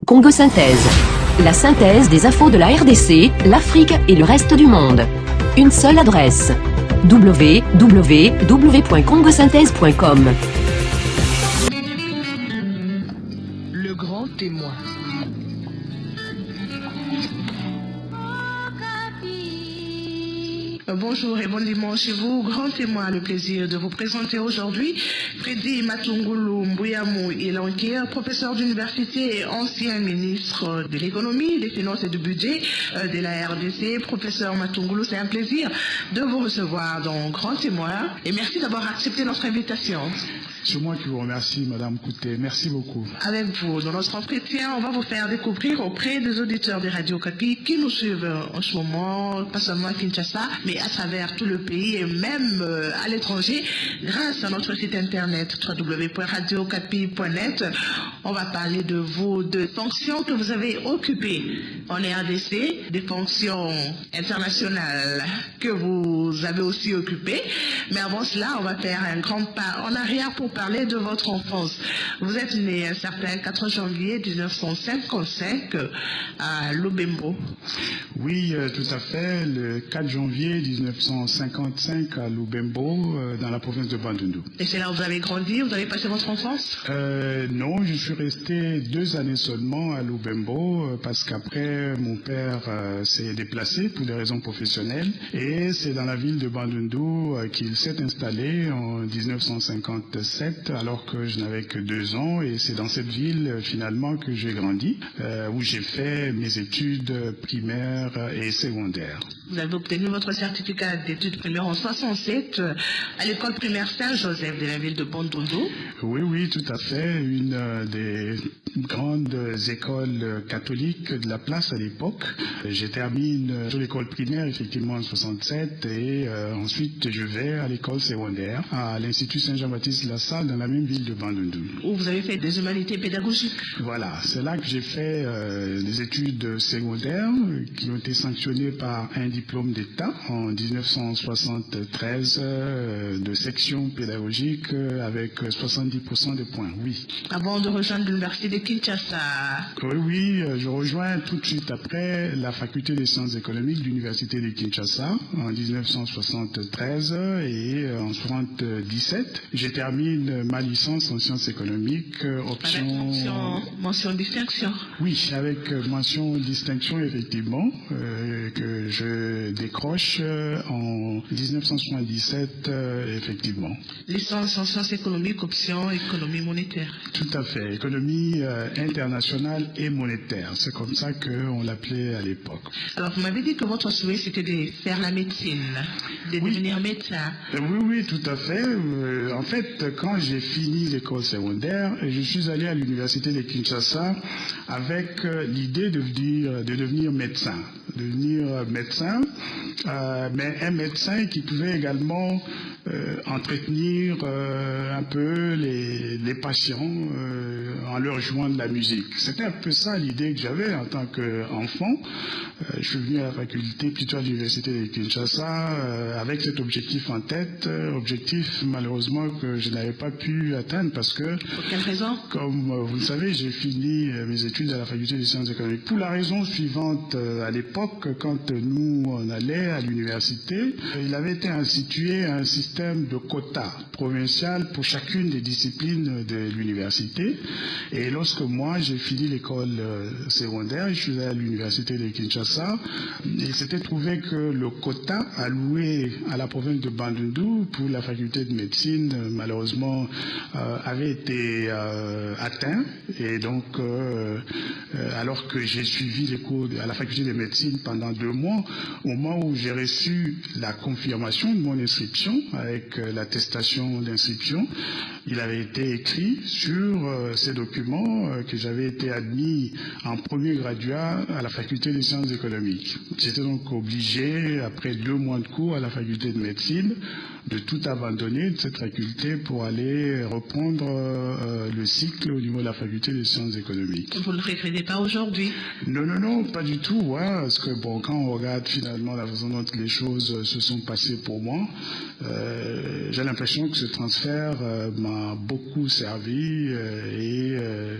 Congo Synthèse. La synthèse des infos de la RDC, l'Afrique et le reste du monde. Une seule adresse. www.congosynthèse.com. Le grand témoin. Bonjour et bon dimanche chez vous. Grand témoin a le plaisir de vous présenter aujourd'hui Freddy Matungulu Mbuyamou Ilankir, professeur d'université et ancien ministre de l'économie, des finances et du budget de la RDC. Professeur Matungulu, c'est un plaisir de vous recevoir dans Grand témoin et merci d'avoir accepté notre invitation. C'est moi qui vous remercie, Madame Kouté. Merci beaucoup. Avec vous, dans notre entretien, on va vous faire découvrir auprès des auditeurs de Radio Okapi qui nous suivent en ce moment, pas seulement à Kinshasa, mais à travers tout le pays et même à l'étranger, grâce à notre site internet www.radiookapi.net. On va parler de vous, de fonctions que vous avez occupées en RDC, des fonctions internationales que vous avez aussi occupées. Mais avant cela, on va faire un grand pas en arrière pour parler de votre enfance. Vous êtes né un certain 4 janvier 1955 à Lubembo. Oui, tout à fait. Le 4 janvier 1955 à Lubembo, dans la province de Bandundu. Et c'est là où vous avez grandi? Vous avez passé votre enfance? Non, je suis resté 2 années seulement à Lubembo parce qu'après, mon père s'est déplacé pour des raisons professionnelles. Et c'est dans la ville de Bandundu qu'il s'est installé en 1957. Alors que je n'avais que 2 ans, et c'est dans cette ville finalement que j'ai grandi, où j'ai fait mes études primaires et secondaires. Vous avez obtenu votre certificat d'études primaires en 67 à l'école primaire Saint-Joseph de la ville de Bandundu. Oui, tout à fait. Une des grandes écoles catholiques de la place à l'époque. Je termine l'école primaire effectivement en 67 et ensuite je vais à l'école secondaire à l'Institut Saint-Jean-Baptiste La Salle dans la même ville de Bandundu. Où vous avez fait des humanités pédagogiques. Voilà, c'est là que j'ai fait des études secondaires qui ont été sanctionnées par un diplôme d'État en 1973 de section pédagogique avec 70% de points, oui. Avant de rejoindre l'université de Kinshasa. Oui, je rejoins tout de suite après la faculté des sciences économiques de l'université de Kinshasa en 1973 et en 1977. Je termine ma licence en sciences économiques, mention distinction. Oui, avec mention distinction effectivement, que je décroche en 1977 effectivement. Licence en sciences économiques, option économie monétaire. Tout à fait, économie internationale et monétaire, c'est comme ça qu'on l'appelait à l'époque. Alors vous m'avez dit que votre souhait c'était de faire la médecine, de devenir médecin. Oui, tout à fait. En fait, quand j'ai fini l'école secondaire, je suis allé à l'université de Kinshasa avec l'idée de devenir médecin. Mais un médecin qui pouvait également entretenir un peu les patients en leur jouant de la musique. C'était un peu ça l'idée que j'avais en tant qu'enfant. Je suis venu à la faculté, plutôt à l'université de Kinshasa, avec cet objectif en tête, objectif malheureusement que je n'avais pas pu atteindre parce que... Pour quelle raison? Comme vous le savez, j'ai fini mes études à la faculté des sciences économiques. Pour la raison suivante, à l'époque, quand nous on allait à l'université, il avait été institué un système de quotas provincial pour chacune des disciplines de l'université. Et lorsque moi j'ai fini l'école secondaire, je suis allé à l'université de Kinshasa, il s'était trouvé que le quota alloué à la province de Bandundu pour la faculté de médecine, malheureusement, avait été atteint. Et donc, alors que j'ai suivi les cours à la faculté de médecine pendant 2 mois, au moment où j'ai reçu la confirmation de mon inscription avec l'attestation d'inscription, il avait été écrit sur ces documents que j'avais été admis en premier graduat à la faculté des sciences économiques. J'étais donc obligé, après 2 mois de cours à la faculté de médecine, de tout abandonner de cette faculté pour aller reprendre le cycle au niveau de la faculté des sciences économiques. Vous ne le regrettez pas aujourd'hui? Non, pas du tout. Hein, parce que bon, quand on regarde finalement la façon dont les choses se sont passées pour moi, j'ai l'impression que ce transfert m'a beaucoup servi et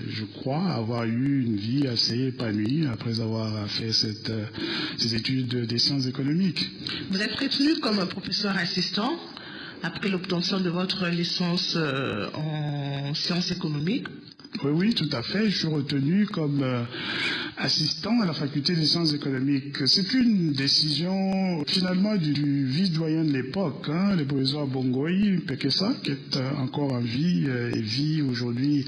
je crois avoir eu une vie assez épanouie après avoir fait ces études des sciences économiques. Vous êtes retenu comme professeur assistant après l'obtention de votre licence en sciences économiques? Oui, tout à fait. Je suis retenu comme assistant à la faculté des sciences économiques. C'est une décision finalement du vice-doyen de l'époque, hein, le professeur Bongoï Pekesa, qui est encore en vie et vit aujourd'hui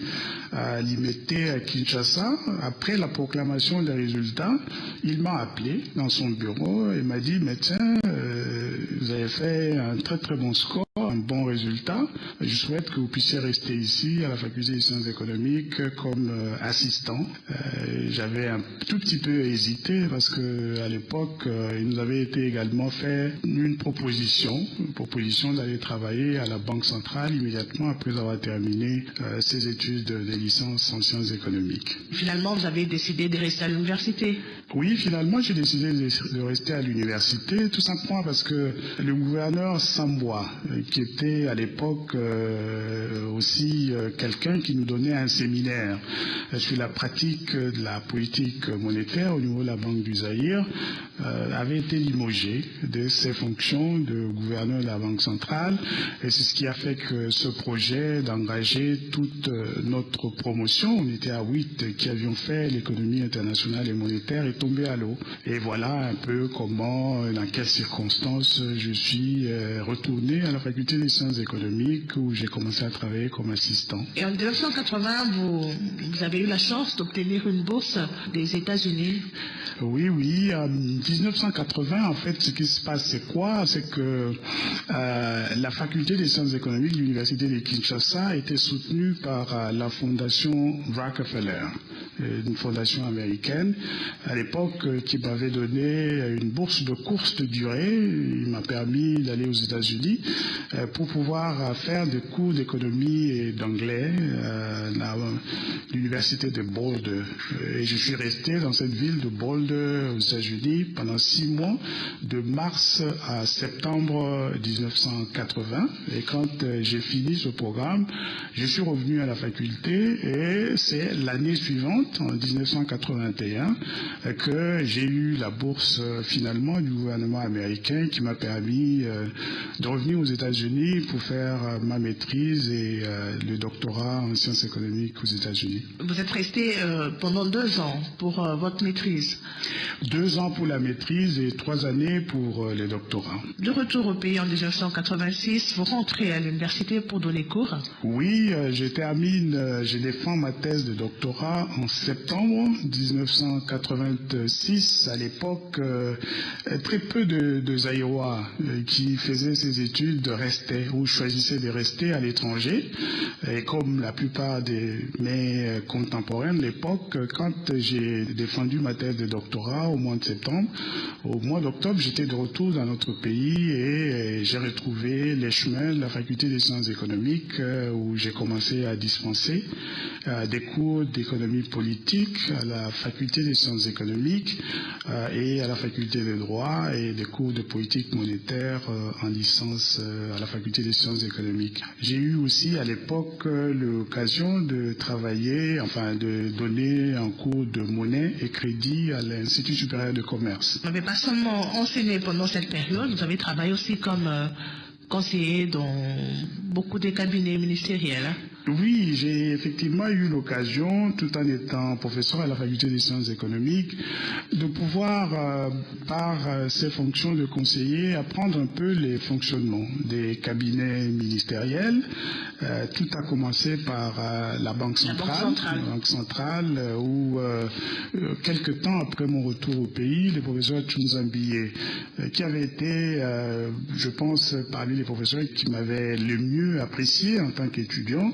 à Limete à Kinshasa. Après la proclamation des résultats, il m'a appelé dans son bureau et m'a dit « Mais tiens, vous avez fait un très très bon score, un bon résultat. Je souhaite que vous puissiez rester ici à la faculté des sciences économiques comme assistant. » J'avais un tout petit peu hésité parce qu'à l'époque, il nous avait été également fait une proposition d'aller travailler à la Banque centrale immédiatement après avoir terminé ses études de licence en sciences économiques. Finalement, vous avez décidé de rester à l'université? Oui, finalement, j'ai décidé de rester à l'université, tout simplement parce que le gouverneur Samboa, qui était à l'époque aussi quelqu'un qui nous donnait un séminaire sur la pratique de la politique monétaire au niveau de la Banque du Zaïre, avait été limogé de ses fonctions de gouverneur de la Banque centrale. Et c'est ce qui a fait que ce projet d'engager toute notre promotion, on était à 8 qui avions fait l'économie internationale et monétaire, est tombé à l'eau. Et voilà un peu comment, dans quelles circonstances je suis retourné à la faculté des sciences économiques où j'ai commencé à travailler comme assistant. Et en 1980, vous avez eu la chance d'obtenir une bourse des États-Unis? Oui. En 1980, en fait, ce qui se passe, c'est quoi? C'est que la faculté des sciences économiques de l'université de Kinshasa a été soutenue par la fondation Rockefeller, une fondation américaine, à l'époque, qui m'avait donné une bourse de courte durée. Il m'a permis d'aller aux États-Unis pour pouvoir faire des cours d'économie et d'anglais à l'université de Boulder. Et je suis resté dans cette ville de Boulder aux États-Unis pendant 6 mois, de mars à septembre 1980. Et quand j'ai fini ce programme, je suis revenu à la faculté et c'est l'année suivante, en 1981, que j'ai eu la bourse finalement du gouvernement américain qui m'a permis de revenir aux États-Unis pour faire ma maîtrise et le doctorat en sciences économiques aux États-Unis. Vous êtes resté pendant 2 ans pour votre maîtrise? 2 ans pour la maîtrise et 3 années pour les doctorats. De retour au pays en 1986, vous rentrez à l'université pour donner cours? Oui, je défends ma thèse de doctorat en septembre 1986. À l'époque, très peu de Zaïrois qui faisaient ces études restaient ou choisissaient de rester à l'étranger. Et comme la plupart de mes contemporains de l'époque, quand j'ai défendu ma thèse de doctorat au mois de septembre, au mois d'octobre, j'étais de retour dans notre pays et j'ai retrouvé les chemins de la faculté des sciences économiques où j'ai commencé à dispenser des cours d'économie politique à la faculté des sciences économiques et à la faculté de droit et des cours de politique monétaire en licence à la faculté des sciences économiques. J'ai eu aussi à l'époque l'occasion de travailler, de donner un cours de monnaie et crédit à l'Institut supérieur de commerce. Vous n'avez pas seulement enseigné pendant cette période, vous avez travaillé aussi comme conseiller dans beaucoup de cabinets ministériels. Oui, j'ai effectivement eu l'occasion, tout en étant professeur à la faculté des sciences économiques, de pouvoir, par ces fonctions de conseiller, apprendre un peu les fonctionnements des cabinets ministériels. Tout a commencé par la Banque centrale, où quelques temps après mon retour au pays, le professeur Tchunzambiye, qui avait été, je pense, parmi les professeurs qui m'avaient le mieux apprécié en tant qu'étudiant,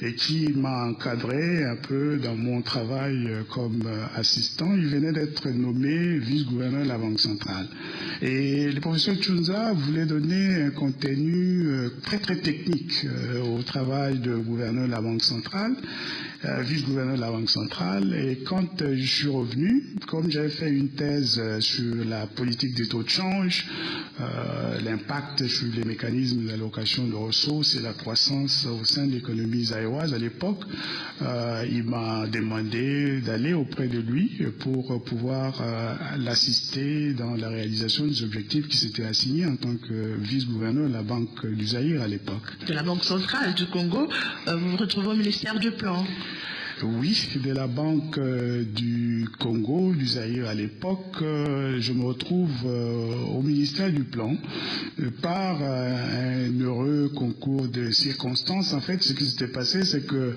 et qui m'a encadré un peu dans mon travail comme assistant. Il venait d'être nommé vice-gouverneur de la Banque centrale. Et le professeur Tchounza voulait donner un contenu très très technique au travail de gouverneur de la Banque centrale, vice-gouverneur de la Banque centrale. Et quand je suis revenu, comme j'avais fait une thèse sur la politique des taux de change, l'impact sur les mécanismes d'allocation de ressources et la croissance au sein de l'économie zaïroise à l'époque, il m'a demandé d'aller auprès de lui pour pouvoir l'assister dans la réalisation des objectifs qui s'étaient assignés en tant que vice-gouverneur de la Banque du Zaïre à l'époque. De la Banque centrale du Congo, vous vous retrouvez au ministère du Plan. Oui, de la Banque du Congo, du Zaïre à l'époque, je me retrouve au ministère du Plan par un heureux concours de circonstances. En fait, ce qui s'était passé, c'est que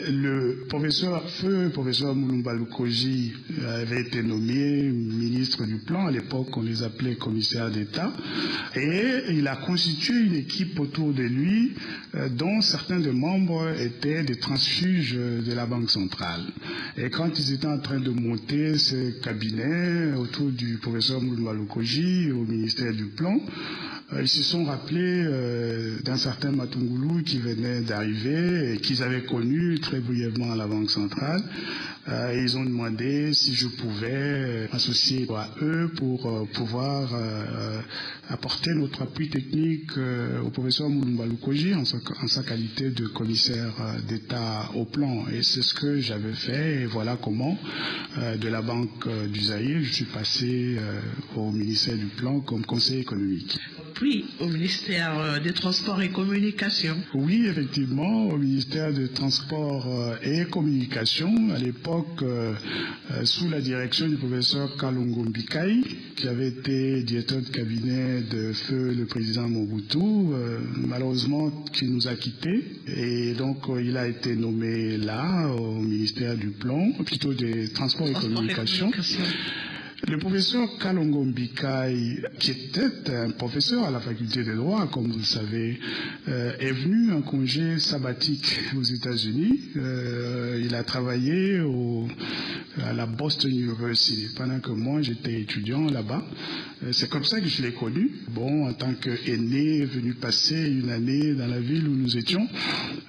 le professeur Mulumba Lukoji avait été nommé ministre du Plan. À l'époque, on les appelait commissaires d'État. Et il a constitué une équipe autour de lui dont certains des membres étaient des transfuges de la Banque centrale. Et quand ils étaient en train de monter ce cabinet autour du professeur Mulumba Lukoji au ministère du Plan, ils se sont rappelés d'un certain Matungulu qui venait d'arriver et qu'ils avaient connu très brièvement à la Banque centrale. Et ils ont demandé si je pouvais m'associer à eux pour pouvoir apporter notre appui technique au professeur Mulumba Lukoji en sa qualité de commissaire d'État au plan. Et c'est ce que j'avais fait. Et voilà comment, de la Banque du Zaïre, je suis passé au ministère du Plan comme conseiller économique. Puis au ministère des Transports et Communications. Oui, effectivement, au ministère des Transports et Communications, à l'époque, sous la direction du professeur Kalongo Mbikai, qui avait été directeur de cabinet de feu le président Mobutu, malheureusement qui nous a quittés. Et donc, il a été nommé là, au ministère du Plan, plutôt des Transports et Communications. Le professeur Kalongo Mbikai, qui était un professeur à la faculté de droit, comme vous le savez, est venu en congé sabbatique aux États-Unis. Il a travaillé à la Boston University pendant que moi j'étais étudiant là-bas. C'est comme ça que je l'ai connu. Bon, en tant qu'aîné, venu passer une année dans la ville où nous étions.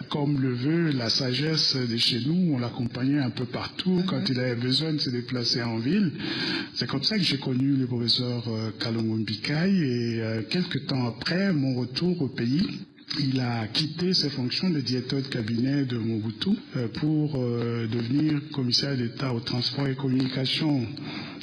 Comme le veut la sagesse de chez nous, on l'accompagnait un peu partout quand il avait besoin de se déplacer en ville. C'est comme ça que j'ai connu le professeur Kalongo Mbikai et quelques temps après mon retour au pays, il a quitté ses fonctions de directeur de cabinet de Mobutu pour devenir commissaire d'État au transport et communication.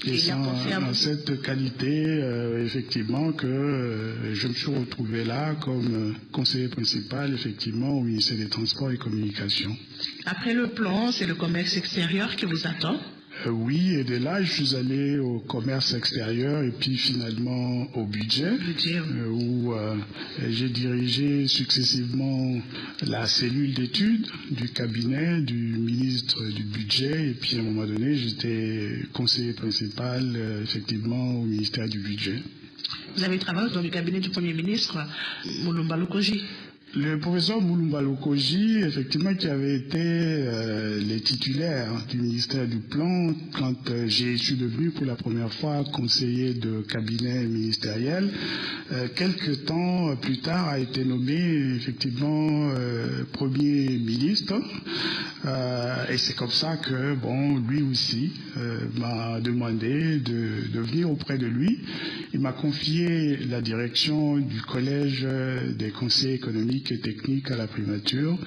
Et c'est en cette qualité, effectivement, que je me suis retrouvé là comme conseiller principal, effectivement, au ministère des Transports et Communications. Après le plan, c'est le commerce extérieur qui vous attend? Oui, et de là, je suis allé au commerce extérieur et puis finalement au budget où j'ai dirigé successivement la cellule d'études du cabinet du ministre du budget et puis à un moment donné, j'étais conseiller principal effectivement au ministère du budget. Vous avez travaillé dans le cabinet du Premier ministre, Mulumba Lukoji? Le professeur Mulumba Lukoji, effectivement, qui avait été les titulaires du ministère du Plan quand je suis devenu pour la première fois conseiller de cabinet ministériel. Quelques temps plus tard, a été nommé effectivement Premier ministre. Et c'est comme ça que, bon, lui aussi m'a demandé de venir auprès de lui. Il m'a confié la direction du collège des conseillers économiques et techniques à la primature.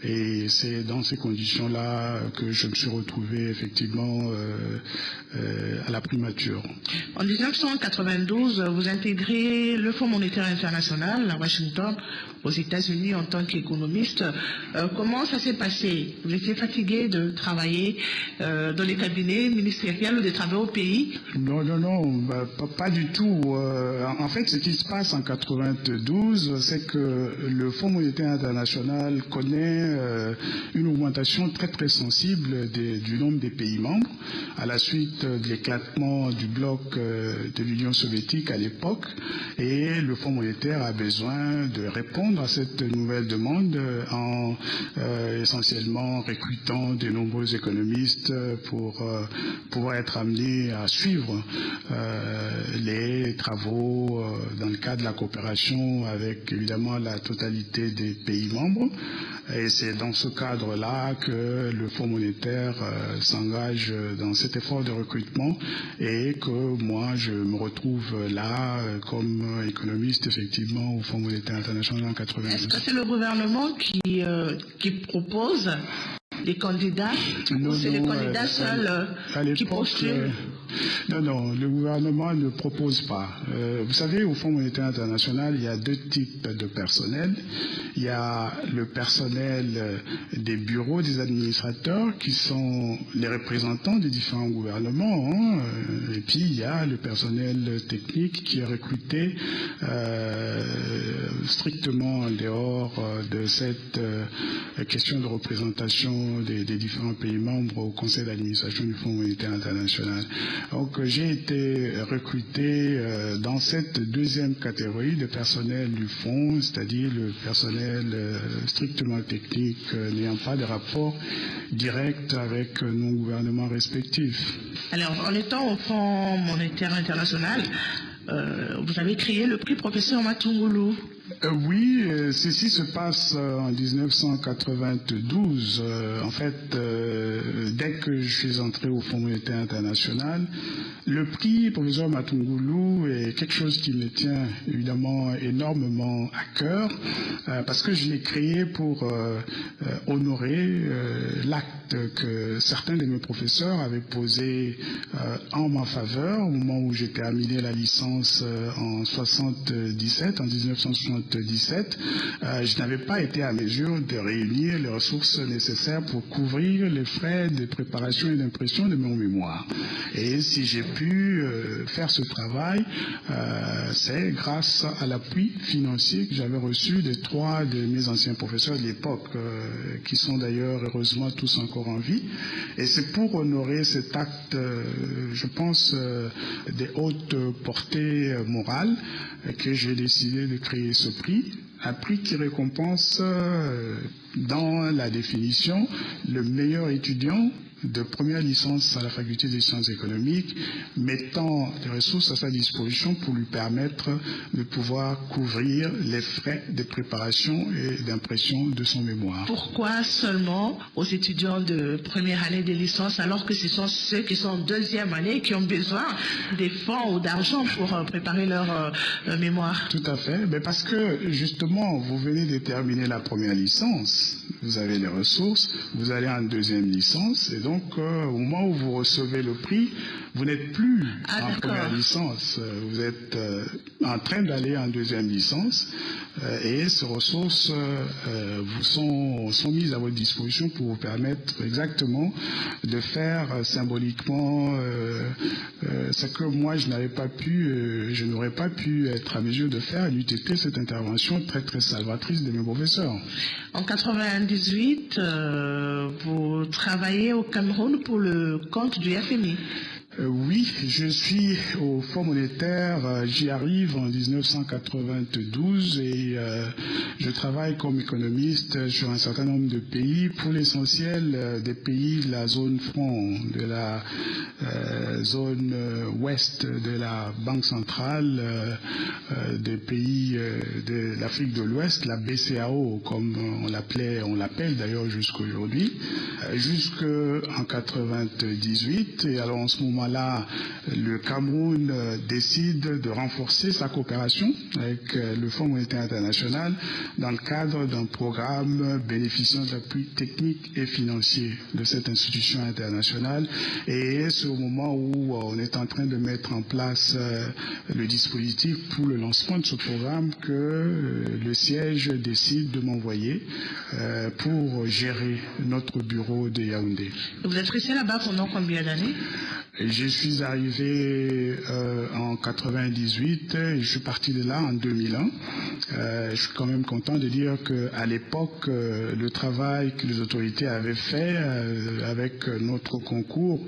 Et c'est dans ces conditions-là que je me suis retrouvé effectivement à la primature. En 1992, vous intégrez le Fonds monétaire international à Washington, aux États-Unis, en tant qu'économiste. Comment ça s'est passé? Vous étiez fatigué de travailler dans les cabinets ministériels ou de travailler au pays? Non, pas du tout. En fait, ce qui se passe en 92, c'est que le Fonds monétaire international connaît une augmentation très très sensible du nombre des pays membres à la suite de l'éclatement du bloc de l'Union soviétique à l'époque, et le Fonds monétaire a besoin de répondre à cette nouvelle demande en essentiellement recrutant de nombreux économistes pour pouvoir être amenés à suivre les travaux dans le cadre de la coopération avec évidemment la totalité des pays membres. Et c'est dans ce cadre-là que le Fonds monétaire s'engage dans cet effort de recrutement, et que moi je me retrouve là comme économiste effectivement au Fonds monétaire international en 92. Est-ce que c'est le gouvernement qui propose les candidats, ou c'est les candidats seuls qui postulent? Non, le gouvernement ne propose pas. Vous savez, au Fonds monétaire international, il y a deux types de personnel. Il y a le personnel des bureaux des administrateurs, qui sont les représentants des différents gouvernements, et puis il y a le personnel technique qui est recruté strictement en dehors de cette question de représentation des différents pays membres au conseil d'administration du Fonds monétaire international. Donc j'ai été recruté dans cette deuxième catégorie de personnel du fonds, c'est-à-dire le personnel strictement technique n'ayant pas de rapport direct avec nos gouvernements respectifs. Alors, en étant au Fonds monétaire international, vous avez créé le prix Professeur Matungulu. Oui, ceci se passe en 1992. En fait, dès que je suis entré au Fonds monétaire international, le prix Professeur Matungulu est quelque chose qui me tient évidemment énormément à cœur, parce que je l'ai créé pour honorer l'acte que certains de mes professeurs avaient posé en ma faveur au moment où j'ai terminé la licence en 1977. Je n'avais pas été à mesure de réunir les ressources nécessaires pour couvrir les frais de préparation et d'impression de mon mémoire. Et si j'ai pu faire ce travail, c'est grâce à l'appui financier que j'avais reçu de 3 de mes anciens professeurs de l'époque, qui sont d'ailleurs heureusement tous encore en vie. Et c'est pour honorer cet acte, je pense, des hautes portées morales, que j'ai décidé de créer ce prix, un prix qui récompense dans la définition le meilleur étudiant de première licence à la faculté des sciences économiques, mettant des ressources à sa disposition pour lui permettre de pouvoir couvrir les frais de préparation et d'impression de son mémoire. Pourquoi seulement aux étudiants de première année de licence, alors que ce sont ceux qui sont en deuxième année qui ont besoin des fonds ou d'argent pour préparer leur mémoire? Tout à fait, mais parce que justement vous venez de terminer la première licence, vous avez les ressources, vous allez en deuxième licence, et donc au moment où vous recevez le prix, vous n'êtes plus en première licence, vous êtes en train d'aller en deuxième licence, et ces ressources vous sont mises à votre disposition pour vous permettre exactement de faire symboliquement ce que moi je n'aurais pas pu être à mesure de faire, d'eût été cette intervention très très salvatrice de mes professeurs. En 98, vous travaillez au Cameroun pour le compte du FMI. Oui, je suis au Fonds monétaire, j'y arrive en 1992 et je travaille comme économiste sur un certain nombre de pays, pour l'essentiel des pays de la zone franc, de la zone ouest de la Banque centrale, des pays de l'Afrique de l'Ouest, la BCAO comme on l'appelle d'ailleurs jusqu'à aujourd'hui, jusqu'en 98, et alors en ce moment là, le Cameroun décide de renforcer sa coopération avec le Fonds monétaire international dans le cadre d'un programme bénéficiant d'appui technique et financier de cette institution internationale. Et c'est au moment où on est en train de mettre en place le dispositif pour le lancement de ce programme que le siège décide de m'envoyer pour gérer notre bureau de Yaoundé. Vous êtes resté là-bas pendant combien d'années? Je suis arrivé en 98 et je suis parti de là en 2001. Je suis quand même content de dire qu'à l'époque, le travail que les autorités avaient fait avec notre concours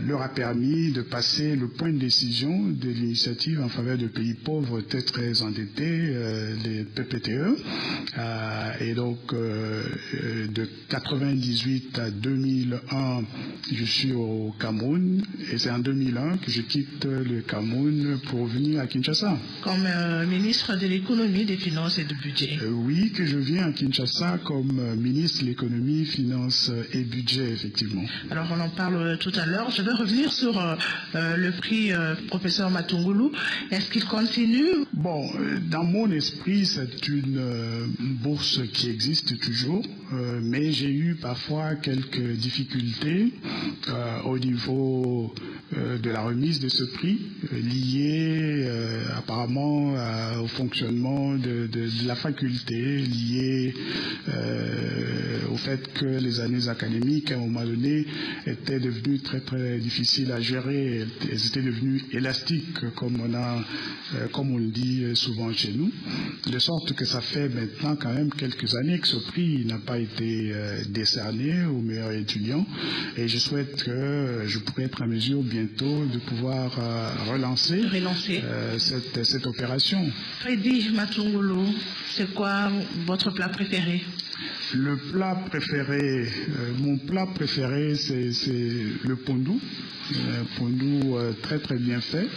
leur a permis de passer le point de décision de l'initiative en faveur de pays pauvres très endettés, les PPTE. Et donc, de 98 à 2001, je suis au Cameroun et c'est en 2001 que je quitte le Cameroun pour venir à Kinshasa. Comme ministre de l'économie, des finances et du budget. Oui, que je viens à Kinshasa comme ministre de l'économie, finances et budget, effectivement. Alors on en parle tout à l'heure. Je vais revenir sur le prix professeur Matungulu. Est-ce qu'il continue? Bon, dans mon esprit, c'est une bourse qui existe toujours, mais j'ai eu parfois quelques difficultés au niveau de la remise de ce prix, liées apparemment au fonctionnement de la faculté, liées au fait que les années académiques, à un moment donné, étaient devenues très très difficiles à gérer. Elles étaient devenues élastiques, comme on le dit souvent chez nous, de sorte que ça fait maintenant quand même quelques années que ce prix n'a pas été décerné aux meilleurs étudiants, et je souhaite que je pourrai être en mesure bientôt de pouvoir relancer cette opération. Freddy Matungulu, c'est quoi votre plat préféré? Le plat préféré, mon plat préféré, c'est le pondou. Pondou très très bien fait.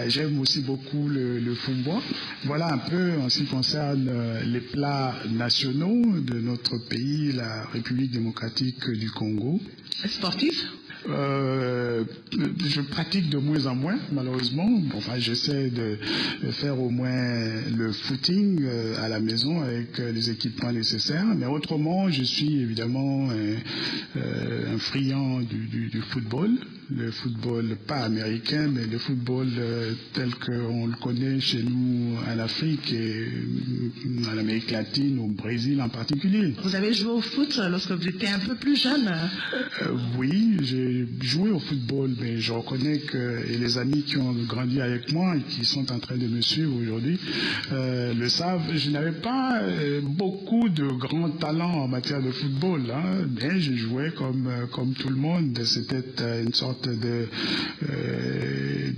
J'aime aussi beaucoup le fumboa. Voilà un peu en ce qui concerne les plats nationaux de notre pays, la République démocratique du Congo. Sportif? Je pratique de moins en moins, malheureusement. Enfin, j'essaie de faire au moins le footing à la maison avec les équipements nécessaires. Mais autrement, je suis évidemment un friand du football. Le football pas américain, mais le football tel qu'on le connaît chez nous en Afrique et en Amérique latine, au Brésil en particulier. Vous avez joué au foot lorsque vous étiez un peu plus jeune? Oui, j'ai joué au football, mais je reconnais que et les amis qui ont grandi avec moi et qui sont en train de me suivre aujourd'hui le savent. Je n'avais pas beaucoup de grands talents en matière de football, hein, mais je jouais comme tout le monde. C'était une sorte de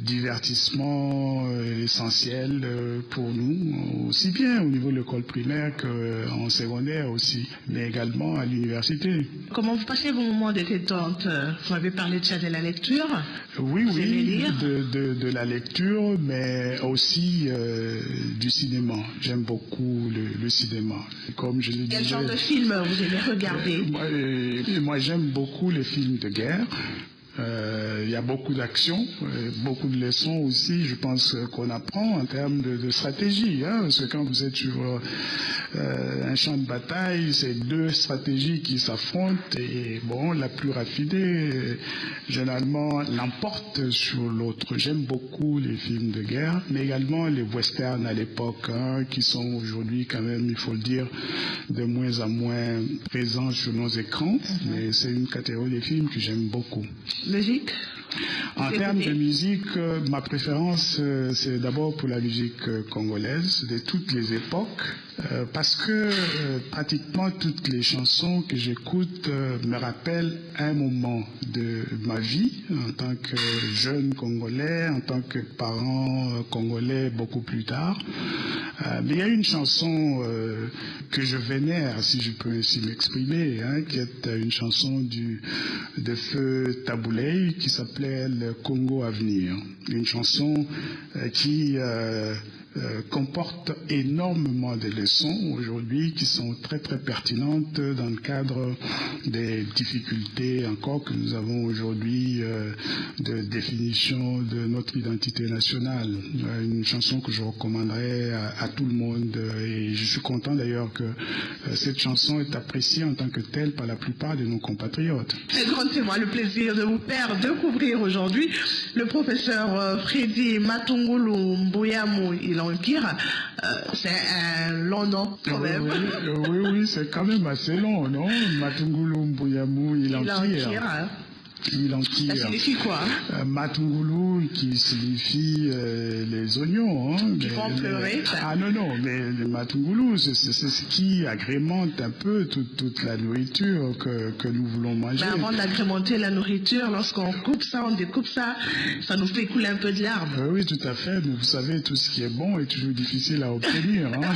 divertissement essentiel pour nous, aussi bien au niveau de l'école primaire qu'en secondaire aussi, mais également à l'université. Comment vous passez vos moments de détente? Vous avez parlé déjà de la lecture? Oui, de la lecture, mais aussi du cinéma. J'aime beaucoup le cinéma. Comme je le disais, quel genre de film vous aimez regarder? Moi, j'aime beaucoup les films de guerre. Il y a beaucoup d'actions, beaucoup de leçons aussi, je pense qu'on apprend en termes de stratégie, hein, parce que quand vous êtes sur un champ de bataille, c'est deux stratégies qui s'affrontent et bon, la plus raffinée généralement l'emporte sur l'autre. J'aime beaucoup les films de guerre, mais également les westerns à l'époque, hein, qui sont aujourd'hui quand même, il faut le dire, de moins en moins présents sur nos écrans, mais c'est une catégorie de films que j'aime beaucoup. Musique? En termes de musique, ma préférence, c'est d'abord pour la musique congolaise de toutes les époques, parce que pratiquement toutes les chansons que j'écoute me rappellent un moment de ma vie en tant que jeune Congolais, en tant que parent congolais beaucoup plus tard. Mais il y a une chanson que je vénère, si je peux ainsi m'exprimer, hein, qui est une chanson de Feu Taboulé qui s'appelait Le Congo à venir. Une chanson qui comporte énormément de leçons aujourd'hui qui sont très très pertinentes dans le cadre des difficultés encore que nous avons aujourd'hui de définition de notre identité nationale. Une chanson que je recommanderais à tout le monde et je suis content d'ailleurs que cette chanson est appréciée en tant que telle par la plupart de nos compatriotes. C'est moi le plaisir de vous faire découvrir aujourd'hui le professeur Freddy Matungulu Mbuyamou Ilankira. C'est un long nom quand même. Oui, c'est quand même assez long, non? Matungulu Mbuyamou Ilankira. Il en tire. Ça signifie quoi? Matungulu, qui signifie les oignons. Hein, qui font pleurer. Ah non, mais le matungulu, c'est ce qui agrémente un peu toute la nourriture que nous voulons manger. Mais avant d'agrémenter la nourriture, lorsqu'on coupe ça, on découpe ça, ça nous fait couler un peu de larmes. Oui, tout à fait. Mais vous savez, tout ce qui est bon est toujours difficile à obtenir. Hein.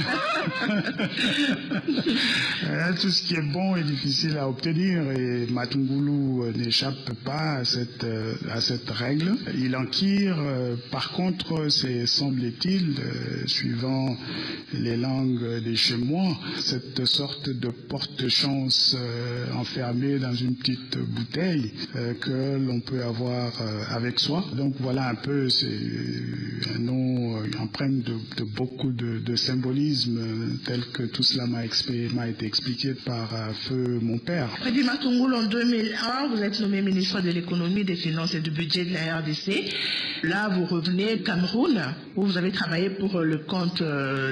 Tout ce qui est bon est difficile à obtenir et Matungulu n'échappe pas à cette règle. Il en tire, par contre, c'est, semble-t-il, suivant les langues des Chemois, cette sorte de porte-chance enfermée dans une petite bouteille que l'on peut avoir avec soi. Donc voilà un peu, c'est un nom empreint de beaucoup de symbolisme tel que tout cela m'a été expliqué par feu mon père. Freddy Matungulu, en 2001, vous êtes nommé ministre de l'économie, des finances et du budget de la RDC. Là, vous revenez au Cameroun, où vous avez travaillé pour le compte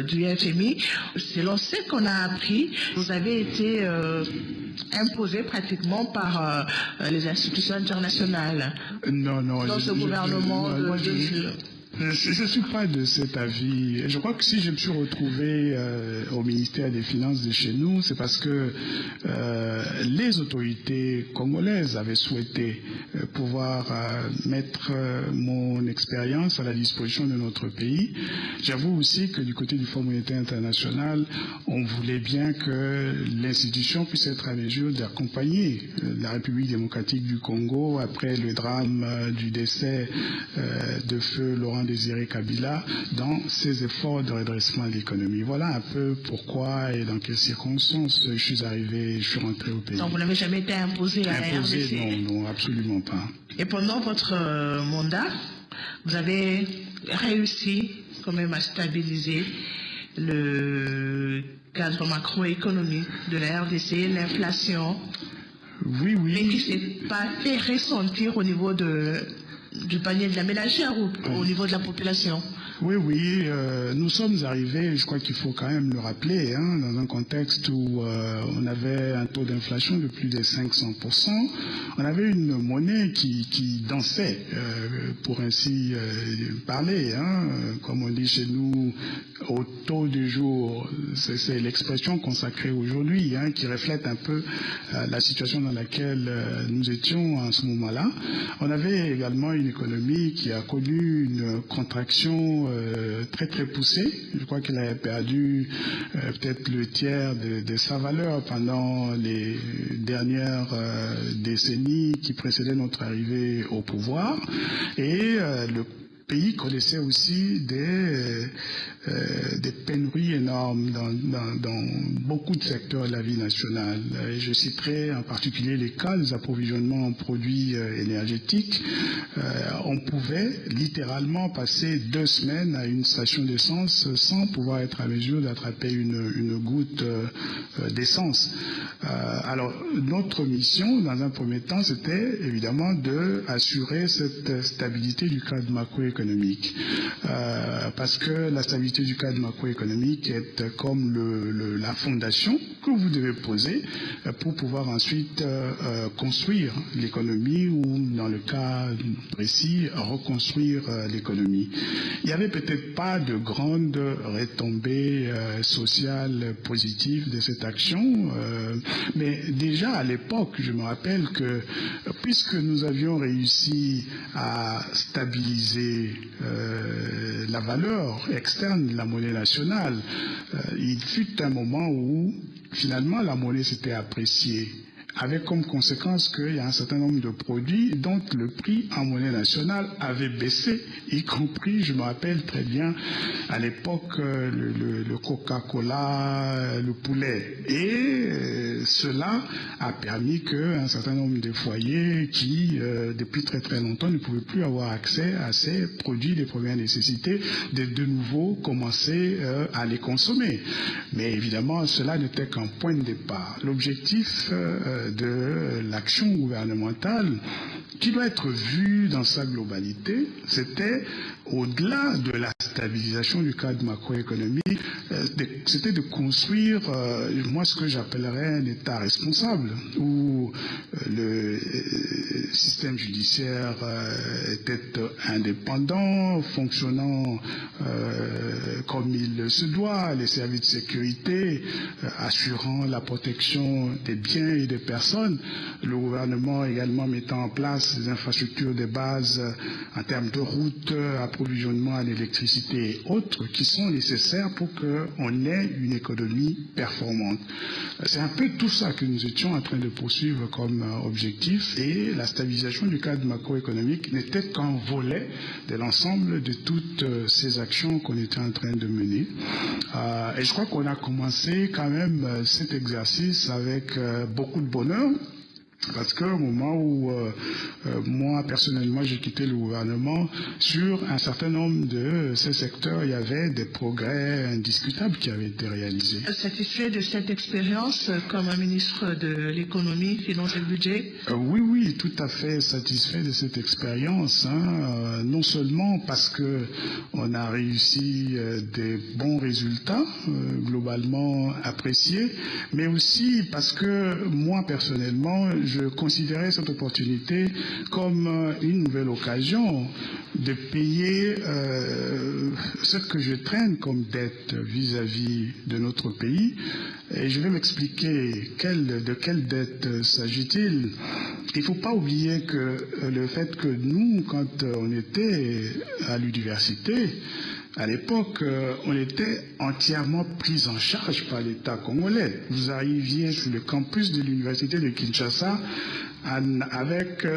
du FMI. Selon ce qu'on a appris, vous avez été imposé pratiquement par les institutions internationales. Non. Dans ce gouvernement Je ne suis pas de cet avis. Je crois que si je me suis retrouvé au ministère des Finances de chez nous, c'est parce que les autorités congolaises avaient souhaité pouvoir mettre mon expérience à la disposition de notre pays. J'avoue aussi que du côté du Fonds monétaire international, on voulait bien que l'institution puisse être à mesure d'accompagner la République démocratique du Congo après le drame du décès de feu Laurent Désiré Kabila dans ses efforts de redressement de l'économie. Voilà un peu pourquoi et dans quelles circonstances je suis rentré au pays. Donc vous n'avez jamais été imposé à la RDC? Non, absolument pas. Et pendant votre mandat, vous avez réussi quand même à stabiliser le cadre macroéconomique de la RDC, l'inflation. Oui. Mais qui ne s'est pas fait ressentir au niveau du panier de la ménagère ou au niveau de la population? Oui, nous sommes arrivés, je crois qu'il faut quand même le rappeler, hein, dans un contexte où on avait un taux d'inflation de plus de 500%. On avait une monnaie qui dansait, pour ainsi parler, hein, comme on dit chez nous, au taux du jour. C'est l'expression consacrée aujourd'hui, hein, qui reflète un peu la situation dans laquelle nous étions en ce moment-là. On avait également une économie qui a connu une contraction très poussée. Je crois qu'elle a perdu peut-être le tiers de sa valeur pendant les dernières décennies qui précédaient notre arrivée au pouvoir. Et le pays connaissait aussi des pénuries énormes dans beaucoup de secteurs de la vie nationale. Et je citerai en particulier les cas des approvisionnements en produits énergétiques. On pouvait littéralement passer 2 semaines à une station d'essence sans pouvoir être à mesure d'attraper une goutte d'essence. Alors, notre mission, dans un premier temps, c'était évidemment d'assurer cette stabilité du cadre macroéconomique. Parce que la stabilité du cadre macroéconomique est comme la fondation que vous devez poser pour pouvoir ensuite construire l'économie ou, dans le cas précis, reconstruire l'économie. Il n'y avait peut-être pas de grandes retombées sociales positives de cette action, mais déjà à l'époque, je me rappelle que puisque nous avions réussi à stabiliser la valeur externe de la monnaie nationale, il fut un moment où finalement la monnaie s'était appréciée, avec comme conséquence qu'il y a un certain nombre de produits dont le prix en monnaie nationale avait baissé, y compris, je me rappelle très bien, à l'époque, le Coca-Cola, le poulet. Et cela a permis qu'un certain nombre de foyers qui, depuis très longtemps, ne pouvaient plus avoir accès à ces produits de première nécessité, de nouveau commencer à les consommer. Mais évidemment, cela n'était qu'un point de départ. L'objectif de l'action gouvernementale qui doit être vu dans sa globalité, c'était au-delà de la stabilisation du cadre macroéconomique, c'était de construire, moi, ce que j'appellerais un État responsable, où le système judiciaire était indépendant, fonctionnant comme il se doit, les services de sécurité assurant la protection des biens et des personnes, le gouvernement également mettant en place des infrastructures de base en termes de routes, approvisionnement en électricité et autres qui sont nécessaires pour qu'on ait une économie performante. C'est un peu tout ça que nous étions en train de poursuivre comme objectif, et la stabilisation du cadre macroéconomique n'était qu'un volet de l'ensemble de toutes ces actions qu'on était en train de mener. Et je crois qu'on a commencé quand même cet exercice avec beaucoup de bonheur. Parce qu'au moment où moi, personnellement, j'ai quitté le gouvernement, sur un certain nombre de ces secteurs, il y avait des progrès indiscutables qui avaient été réalisés. Satisfait de cette expérience comme ministre de l'économie, finance et budget? Oui, tout à fait satisfait de cette expérience. Non seulement parce qu'on a réussi des bons résultats, globalement appréciés, mais aussi parce que moi, personnellement, je considérais cette opportunité comme une nouvelle occasion de payer ce que je traîne comme dette vis-à-vis de notre pays. Et je vais m'expliquer de quelle dette s'agit-il. Il ne faut pas oublier que le fait que nous, quand on était à l'université, à l'époque, on était entièrement pris en charge par l'État congolais. Vous arriviez sur le campus de l'université de Kinshasa avec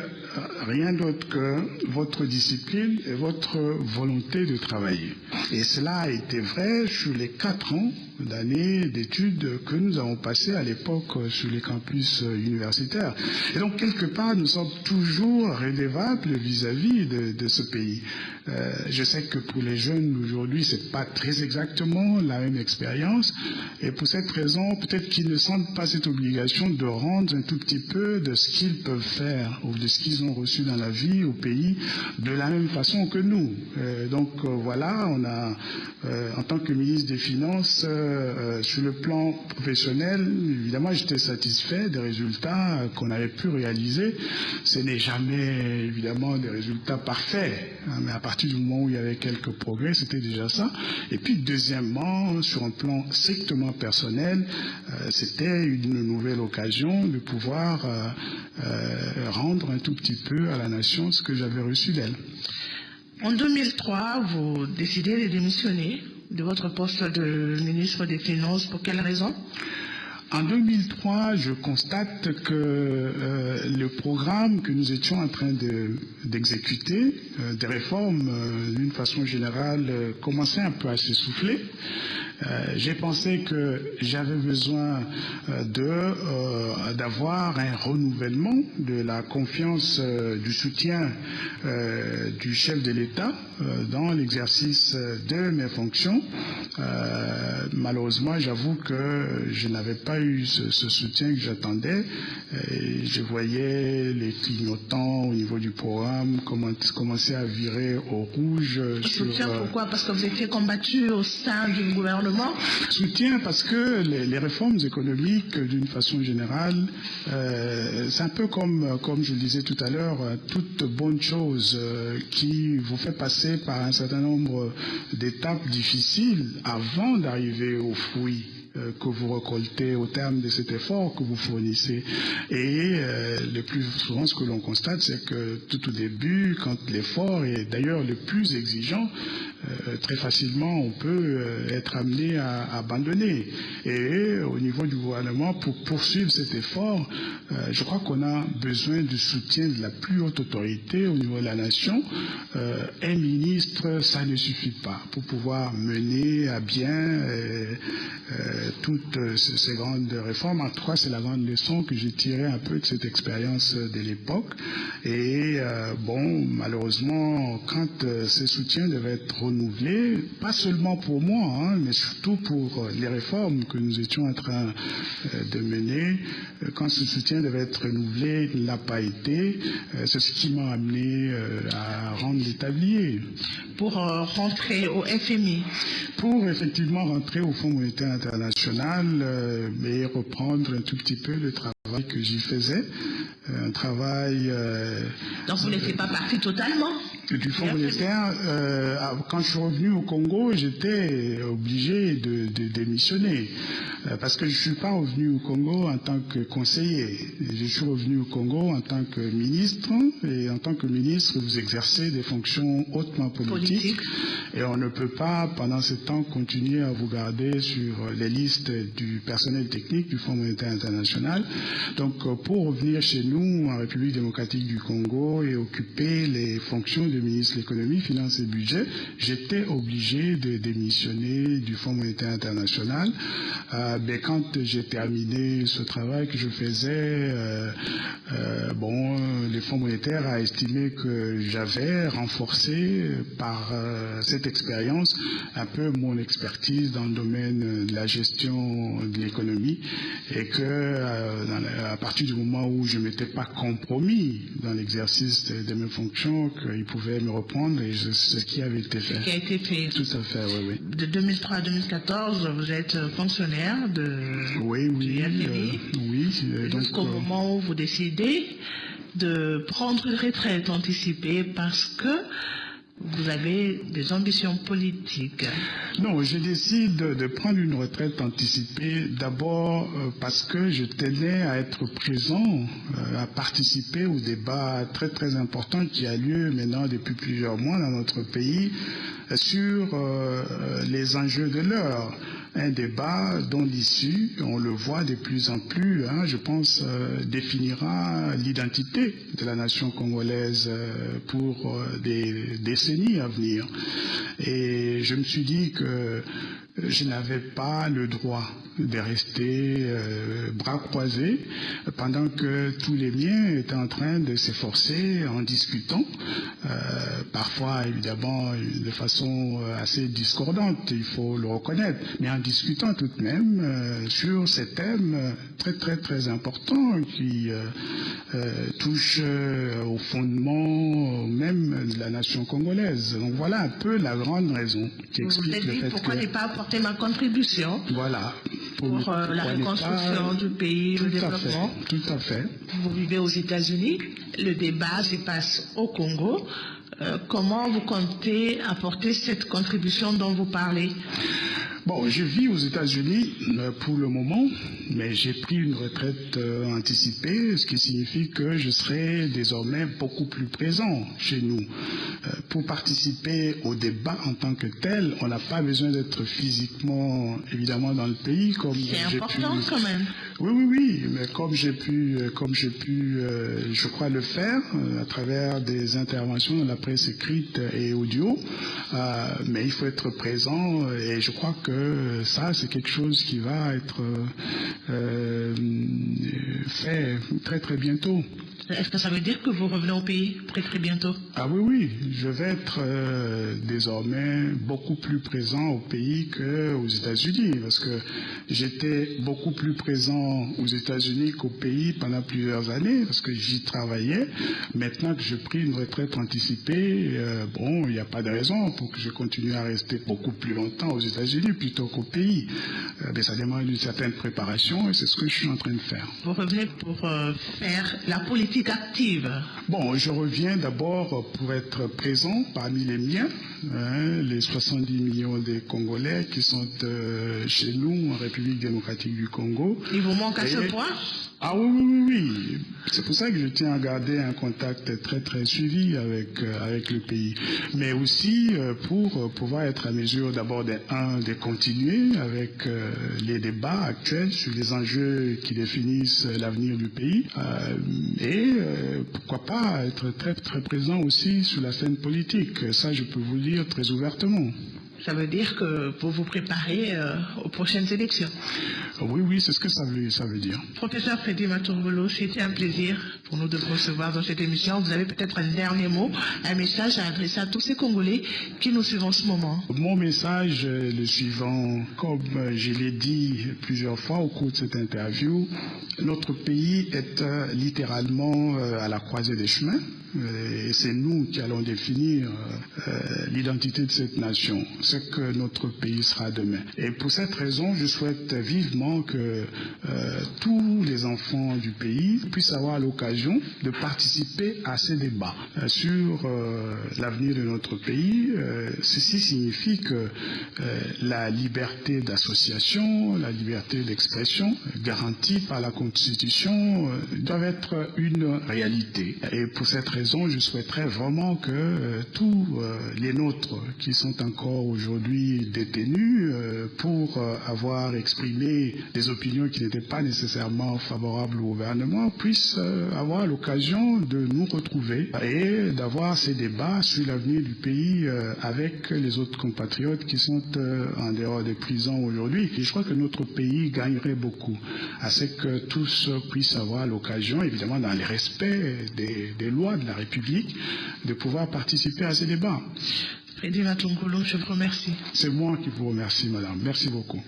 rien d'autre que votre discipline et votre volonté de travailler. Et cela a été vrai sur les 4 ans d'années d'études que nous avons passées à l'époque sur les campus universitaires. Et donc, quelque part, nous sommes toujours redevables vis-à-vis de ce pays. Je sais que pour les jeunes aujourd'hui, c'est pas très exactement la même expérience. Et pour cette raison, peut-être qu'ils ne sentent pas cette obligation de rendre un tout petit peu de ce qu'ils peuvent faire ou de ce qu'ils ont reçu dans la vie au pays de la même façon que nous. Donc voilà, on a, en tant que ministre des Finances, sur le plan professionnel, évidemment, j'étais satisfait des résultats qu'on avait pu réaliser. Ce n'est jamais, évidemment, des résultats parfaits, mais à partir du moment où il y avait quelques progrès, c'était déjà ça. Et puis, deuxièmement, sur un plan strictement personnel, c'était une nouvelle occasion de pouvoir rendre un tout petit peu à la nation ce que j'avais reçu d'elle. En 2003, vous décidez de démissionner de votre poste de ministre des Finances. Pour quelle raison? En 2003, je constate que le programme que nous étions en train d'exécuter, des réformes d'une façon générale, commençait un peu à s'essouffler. J'ai pensé que j'avais besoin d'avoir un renouvellement de la confiance, du soutien du chef de l'État dans l'exercice de mes fonctions. Malheureusement, j'avoue que je n'avais pas eu ce soutien que j'attendais. Je voyais les clignotants au niveau du programme commencer à virer au rouge. Soutien pourquoi? Parce que vous étiez combattu au sein du gouvernement? Soutien parce que les réformes économiques, d'une façon générale, c'est un peu comme je le disais tout à l'heure, toute bonne chose qui vous fait passer par un certain nombre d'étapes difficiles avant d'arriver aux fruits que vous récoltez au terme de cet effort que vous fournissez. Et le plus souvent, ce que l'on constate, c'est que tout au début, quand l'effort est d'ailleurs le plus exigeant, très facilement, on peut être amené à abandonner. Et au niveau du gouvernement, pour poursuivre cet effort, je crois qu'on a besoin du soutien de la plus haute autorité au niveau de la nation. Un ministre, ça ne suffit pas pour pouvoir mener à bien toutes ces grandes réformes. En tout cas, c'est la grande leçon que j'ai tirée un peu de cette expérience de l'époque. Et bon, malheureusement, quand ces soutiens devaient être renouvelé, pas seulement pour moi, mais surtout pour les réformes que nous étions en train de mener. Quand ce soutien devait être renouvelé, il n'a pas été. C'est ce qui m'a amené à rendre les tabliers. Pour rentrer au FMI? Pour effectivement rentrer au Fonds monétaire international et reprendre un tout petit peu le travail que j'y faisais. Un travail... Donc vous n'étiez pas parti totalement du Fonds monétaire. Quand je suis revenu au Congo, j'étais obligé de démissionner. Parce que je ne suis pas revenu au Congo en tant que conseiller. Je suis revenu au Congo en tant que ministre. Et en tant que ministre, vous exercez des fonctions hautement politiques. Et on ne peut pas, pendant ce temps, continuer à vous garder sur les listes du personnel technique du Fonds monétaire international. Donc, pour revenir chez nous, en République démocratique du Congo, et occuper les fonctions de ministre de l'économie, finances et budget, j'étais obligé de démissionner du Fonds monétaire international. Mais quand j'ai terminé ce travail que je faisais, le Fonds monétaire a estimé que j'avais renforcé par cette expérience un peu mon expertise dans le domaine de la gestion de l'économie et que à partir du moment où je ne m'étais pas compromis dans l'exercice de mes fonctions, qu'ils pouvaient me reprendre et ce qui avait été fait. Ce qui a été fait. Tout à fait, oui. De 2003 à 2014, vous êtes fonctionnaire du FMI. Jusqu'au moment où vous décidez de prendre une retraite anticipée parce que vous avez des ambitions politiques. Non, je décide de prendre une retraite anticipée d'abord parce que je tenais à être présent, à participer au débat très très important qui a lieu maintenant depuis plusieurs mois dans notre pays sur les enjeux de l'heure. Un débat dont l'issue, on le voit de plus en plus, je pense, définira l'identité de la nation congolaise pour des décennies à venir. Et je me suis dit que je n'avais pas le droit de rester bras croisés pendant que tous les miens étaient en train de s'efforcer en discutant, parfois évidemment de façon assez discordante, il faut le reconnaître, mais en discutant tout de même sur ces thèmes très très très importants qui touchent au fondement même de la nation congolaise. Donc voilà un peu la grande raison qui explique le fait pourquoi ne pas apporter ma contribution pour la reconstruction du pays, le développement. Tout à fait. Vous vivez aux États-Unis, le débat se passe au Congo. Comment vous comptez apporter cette contribution dont vous parlez? Bon, je vis aux États-Unis pour le moment, mais j'ai pris une retraite anticipée, ce qui signifie que je serai désormais beaucoup plus présent chez nous. Pour participer au débat en tant que tel, on n'a pas besoin d'être physiquement, évidemment, dans le pays comme j'ai pu. C'est important quand même. Oui, mais comme j'ai pu, je crois le faire à travers des interventions dans la presse écrite et audio. Mais il faut être présent et je crois que ça, c'est quelque chose qui va être fait très très bientôt. Est-ce que ça veut dire que vous revenez au pays très très bientôt? Ah oui, je vais être désormais beaucoup plus présent au pays qu'aux États-Unis, parce que j'étais beaucoup plus présent aux États-Unis qu'au pays pendant plusieurs années, parce que j'y travaillais. Maintenant que j'ai pris une retraite anticipée, il n'y a pas de raison pour que je continue à rester beaucoup plus longtemps aux États-Unis plutôt qu'au pays. Mais ça demande une certaine préparation et c'est ce que je suis en train de faire. Vous revenez pour faire la politique active? Bon, je reviens d'abord pour être présent parmi les miens, les 70 millions de Congolais qui sont chez nous en République démocratique du Congo. Il vous manque à ce point? Ah oui. C'est pour ça que je tiens à garder un contact très très suivi avec le pays. Mais aussi pour pouvoir être à mesure d'abord de continuer avec les débats actuels sur les enjeux qui définissent l'avenir du pays. Et pourquoi pas être très très présent aussi sur la scène politique. Ça, je peux vous le dire très ouvertement. Ça veut dire que vous vous préparez aux prochaines élections. Oui, c'est ce que ça veut dire. Professeur Freddy Matungulu, c'était un plaisir pour nous de vous recevoir dans cette émission. Vous avez peut-être un dernier mot, un message à adresser à tous ces Congolais qui nous suivent en ce moment. Mon message est le suivant. Comme je l'ai dit plusieurs fois au cours de cette interview, notre pays est littéralement à la croisée des chemins. Et c'est nous qui allons définir l'identité de cette nation, ce que notre pays sera demain. Et pour cette raison, je souhaite vivement que tous les enfants du pays puissent avoir l'occasion de participer à ces débats sur l'avenir de notre pays. Ceci signifie que la liberté d'association, la liberté d'expression garantie par la Constitution doivent être une réalité. Et pour cette raison, je souhaiterais vraiment que tous les nôtres qui sont encore aujourd'hui détenus pour avoir exprimé des opinions qui n'étaient pas nécessairement favorables au gouvernement puissent avoir l'occasion de nous retrouver et d'avoir ces débats sur l'avenir du pays avec les autres compatriotes qui sont en dehors des prisons aujourd'hui. Et je crois que notre pays gagnerait beaucoup à ce que tous puissent avoir l'occasion, évidemment dans le respect des lois de la République, de pouvoir participer à ces débats. Freddy Matungulu, je vous remercie. C'est moi qui vous remercie, madame. Merci beaucoup.